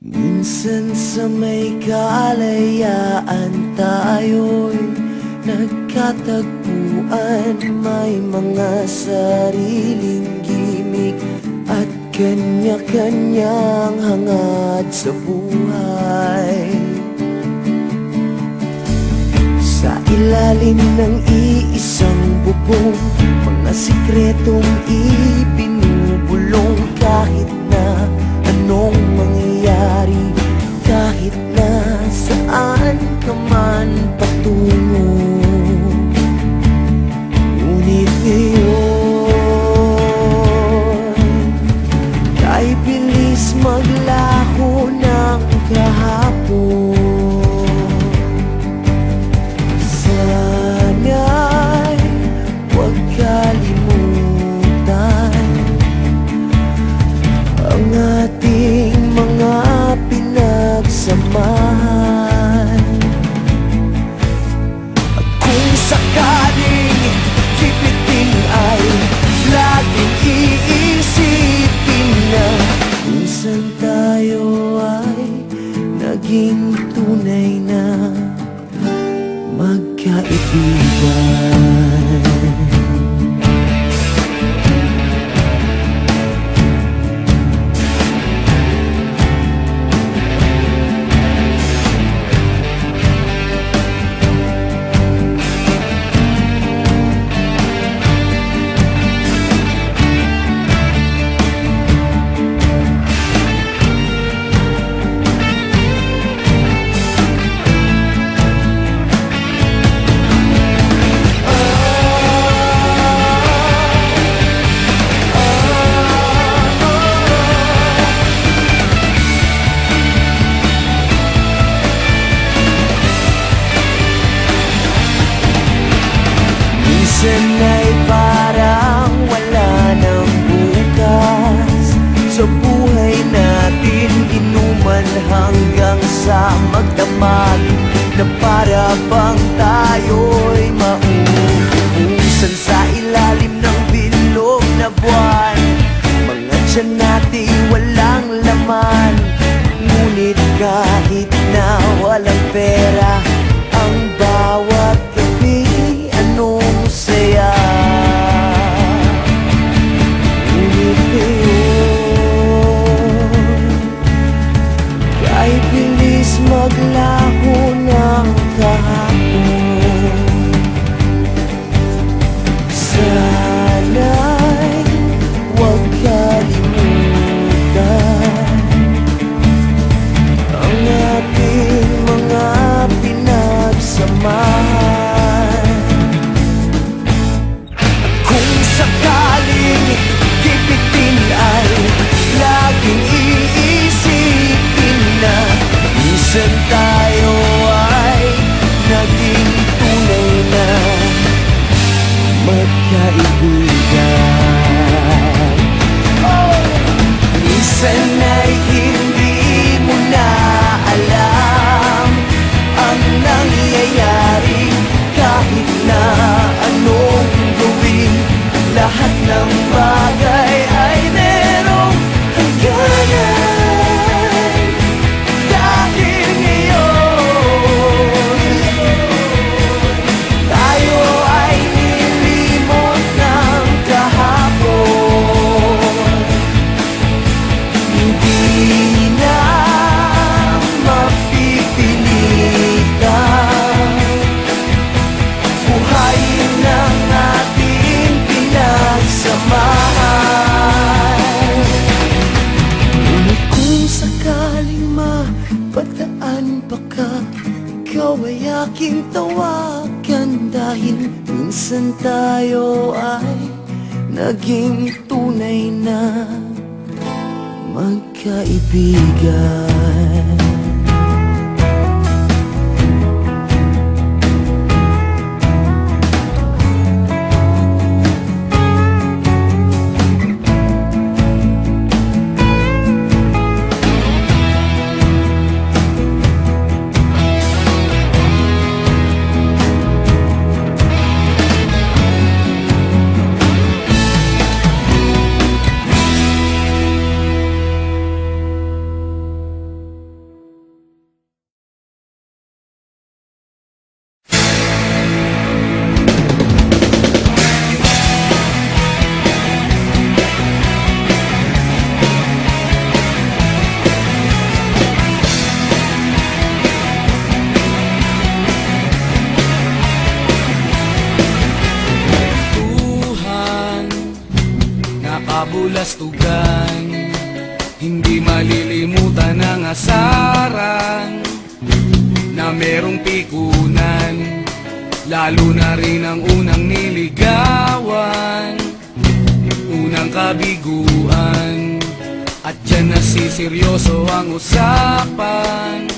Minsan sa may kalayaan tayo'y nagkatagpuan. May mga sariling gimik at kanya-kanyang hangad sa buhay. Sa ilalim ng iisang bubong, mga sikretong ibinubulong. Kahit na anong mangyayari, kahit na saan ka man patungo, ngunit ngayon kay bilis maglaho ng kahapon. Sana'y huwag kalimutan ang ating mga pinagsamahan. At kung sakaling kipitin ay laging iisipin na minsan tayo ay naging tunay na magkaibigan. Minsan ay parang wala ng bukas sa buhay natin, inuman hanggang sa magdamag, na para bang tayo'y mauubusan sa ilalim ng bilog na buwan. Mga tiyan natin walang laman, ngunit kahit na walang pera, ang bawat gabi anong saya. Ngunit ngayon kay bilis maglaho ng kahapon. Sana'y huwag kalimutan ang ating mga pinagsamahan. Kung sakaling kipitin ay laging iisipin na minsan tayo ay naging tunay na magkaibigan. Minsan ay hindi mo na alam ang nangyayari, kahit na anong gawin, lahat ng bagay ay merong hangganan. Dahil ngayon tayo ay nilimot ng kahapon. Hindi na mapipilitan buhayin ng ating pinagsamahan. Ngunit kung sakaling mapadaan pa ka, ikaw ay aking tawagan. Dahil minsan tayo ay naging tunay na magkaibigan. kabulastugan. Hindi malilimutan ang asaran na merong pikunan, lalo na rin ang unang niligawan, unang kabiguan. At dyan nasiseryoso ang usapan,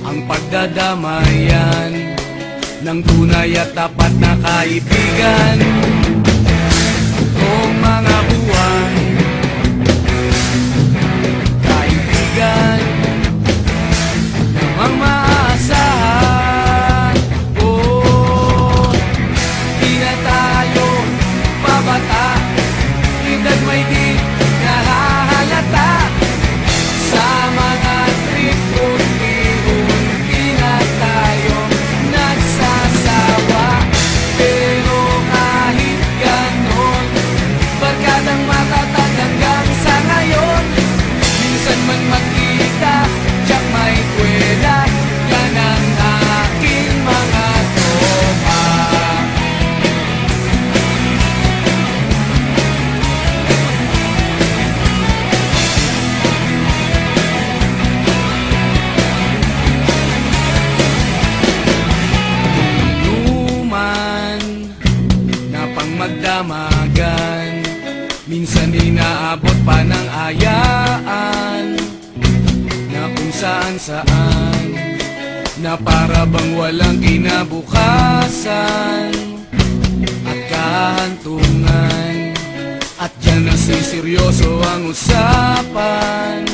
ang pagdadamayan ng tunay at tapat na kaibigan. Noong mga buwan, kaibigan namang maaasahan. Oh, di na tayo pabata, edad may di nahahalata. Sa mga trip unti-unti na tayo nagsasawa. Pero kahit ganon, barkadang matatag hanggang sa ngayon. Minsan man magkita, tiyak may kwela, yan ang aking mga tropa. Inuman na pang magdamagan, minsan inaabot pa ng ayaan, na kung saan-saan, na para bang walang kinabukasan at kahantungan. At dyan nasiseryoso ang usapan,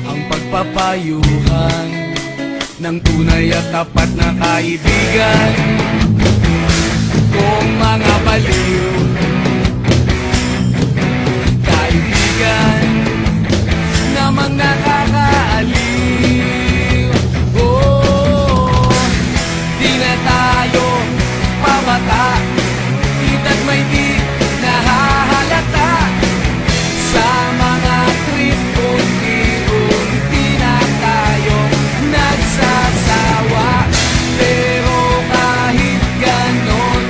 ang pagpapayuhan ng tunay at tapat na kaibigan. Kung mga baliw, kaibigan namang nakakaaliw. Oh, di na tayo pabata, edad may di nahahalata. Sa mga trip unti-unti na tayo nagsasawa. Pero kahit ganon,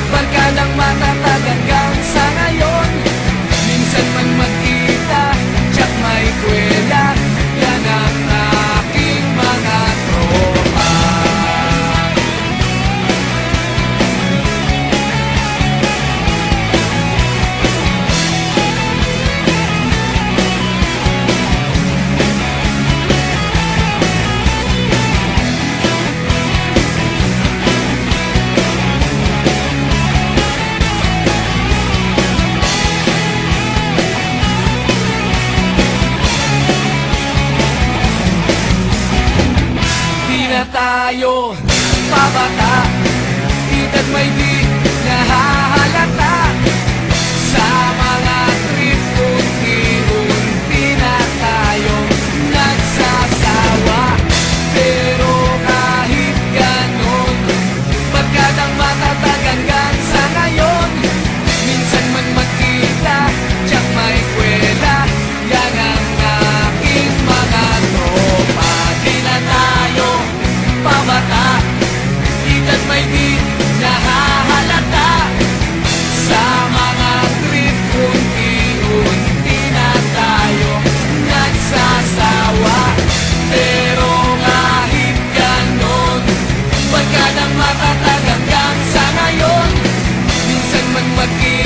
barkadang matatag hanggang sa ngayon. Minsan man magkita, tiyak may kwela, yan ang aking mga tropa. Di na tayo pabata, edad may di nahahalata. Sa mga trip unti-unti na tayo nagsasawa. Pero kahit ganon, barkadang matatag hanggang sa ngayon. Minsan man magkita, tiyak may kwela, yan ang aking mga tropa. Di na tayo pabata, edad may di nahahalata. Sa mga trip unti-unti na tayo nagsasawa. Pero kahit ganon, barkadang matatag hanggang sa ngayon. Minsan man magkita,